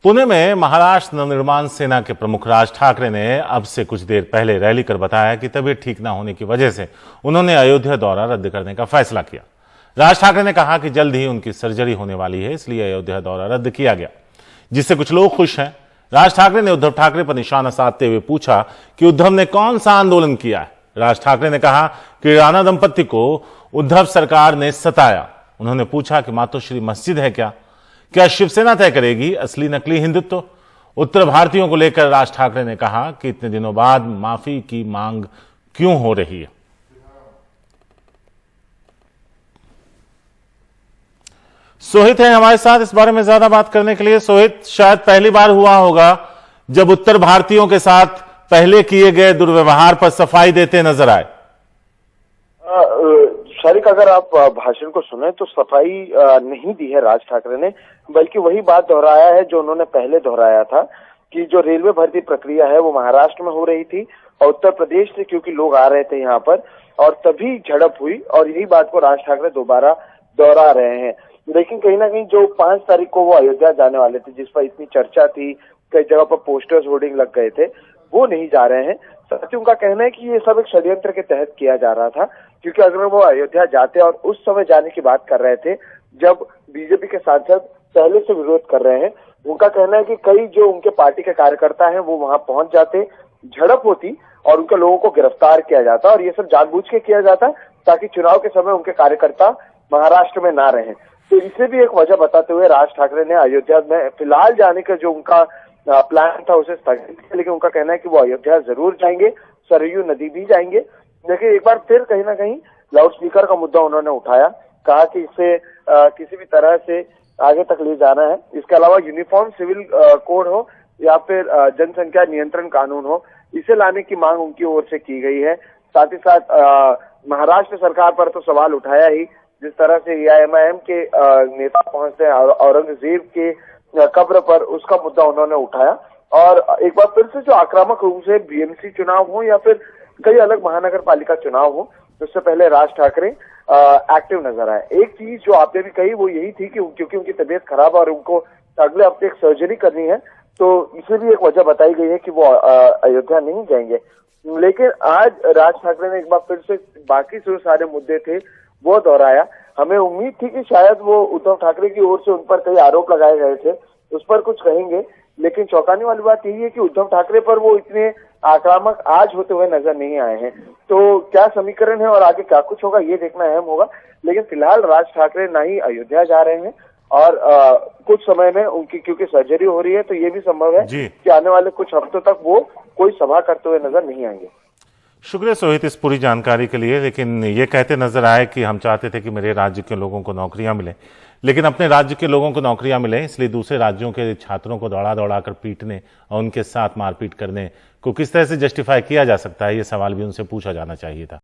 पुणे में महाराष्ट्र नवनिर्माण सेना के प्रमुख राज ठाकरे ने अब से कुछ देर पहले रैली कर बताया कि तबीयत ठीक न होने की वजह से उन्होंने अयोध्या दौरा रद्द करने का फैसला किया। राज ठाकरे ने कहा कि जल्द ही उनकी सर्जरी होने वाली है, इसलिए अयोध्या दौरा रद्द किया गया, जिससे कुछ लोग खुश हैं। राज ठाकरे ने उद्धव ठाकरे पर निशाना साधते हुए पूछा कि उद्धव ने कौन सा आंदोलन किया है। राज ठाकरे ने कहा कि राणा दंपत्ति को उद्धव सरकार ने सताया। उन्होंने पूछा कि मातोश्री मस्जिद है क्या शिवसेना तय करेगी असली नकली हिंदुत्व? उत्तर भारतीयों को लेकर राज ठाकरे ने कहा कि इतने दिनों बाद माफी की मांग क्यों हो रही है। सोहित है हमारे साथ इस बारे में ज्यादा बात करने के लिए। सोहित, शायद पहली बार हुआ होगा जब उत्तर भारतीयों के साथ पहले किए गए दुर्व्यवहार पर सफाई देते नजर आए। शारिक, अगर आप भाषण को सुने तो सफाई नहीं दी है राज ठाकरे ने, बल्कि वही बात दोहराया है जो उन्होंने पहले दोहराया था कि जो रेलवे भर्ती प्रक्रिया है वो महाराष्ट्र में हो रही थी और उत्तर प्रदेश से क्योंकि लोग आ रहे थे यहाँ पर और तभी झड़प हुई, और यही बात को राज ठाकरे दोबारा दोहरा रहे हैं। लेकिन कहीं ना कहीं जो 5 तारीख को वो अयोध्या जाने वाले थे, जिस पर इतनी चर्चा थी, कई जगह पर पोस्टर्स होर्डिंग लग गए थे, वो नहीं जा रहे हैं। साथ ही उनका कहना है कि ये सब एक षड्यंत्र के तहत किया जा रहा था, क्योंकि अगर वो अयोध्या जाते और उस समय जाने की बात कर रहे थे जब बीजेपी के सांसद पहले से विरोध कर रहे हैं, उनका कहना है कि कई जो उनके पार्टी के कार्यकर्ता हैं वो वहां पहुंच जाते, झड़प होती और उनके लोगों को गिरफ्तार किया जाता, और ये सब जानबूझ के किया जाता ताकि चुनाव के समय उनके कार्यकर्ता महाराष्ट्र में ना रहें। तो इसे भी एक वजह बताते हुए राज ठाकरे ने अयोध्या में फिलहाल जाने का जो उनका प्लान था उसे स्थगित किया, लेकिन उनका कहना है कि वो अयोध्या जरूर जाएंगे, सरयू नदी भी जाएंगे। लेकिन एक बार फिर कहीं ना कहीं लाउड स्पीकर का मुद्दा उन्होंने उठाया, कहा कि इसे किसी भी तरह से आगे तक ले जाना है। इसके अलावा यूनिफॉर्म सिविल कोड हो या फिर जनसंख्या नियंत्रण कानून हो, इसे लाने की मांग उनकी ओर से की गई है। साथ ही साथ महाराष्ट्र सरकार पर तो सवाल उठाया ही, जिस तरह से AIMIM के नेता पहुंचते हैं औरंगजेब के कब्र पर, उसका मुद्दा उन्होंने उठाया। और एक बार फिर से जो आक्रामक रूप से BMC चुनाव हो या फिर कई अलग महानगर पालिका चुनाव हो, उससे पहले राज ठाकरे एक्टिव नजर आए। एक चीज जो आपने भी कही वो यही थी कि क्योंकि उनकी तबीयत खराब और उनको अगले हफ्ते एक सर्जरी करनी है, तो इसे भी एक वजह बताई गई है कि वो अयोध्या नहीं जाएंगे। लेकिन आज राज ठाकरे ने एक बार फिर से बाकी जो सारे मुद्दे थे वो दोहराया। हमें उम्मीद थी कि शायद वो उद्धव ठाकरे की ओर से उन पर कई आरोप लगाए गए थे, उस पर कुछ कहेंगे, लेकिन चौंकाने वाली बात यही है कि उद्धव ठाकरे पर वो इतने आक्रामक आज होते हुए नजर नहीं आए हैं। तो क्या समीकरण है और आगे क्या कुछ होगा ये देखना अहम होगा। लेकिन फिलहाल राज ठाकरे ना ही अयोध्या जा रहे हैं और कुछ समय में उनकी क्योंकि सर्जरी हो रही है, तो ये भी संभव है कि आने वाले कुछ हफ्तों तक वो कोई सभा करते हुए नजर नहीं आएंगे। शुक्रिया सोहित इस पूरी जानकारी के लिए। लेकिन ये कहते नजर आए कि हम चाहते थे कि मेरे राज्य के लोगों को नौकरियां मिलें, लेकिन अपने राज्य के लोगों को नौकरियां मिलें इसलिए दूसरे राज्यों के छात्रों को दौड़ा कर पीटने और उनके साथ मारपीट करने को किस तरह से जस्टिफाई किया जा सकता है, ये सवाल भी उनसे पूछा जाना चाहिए था।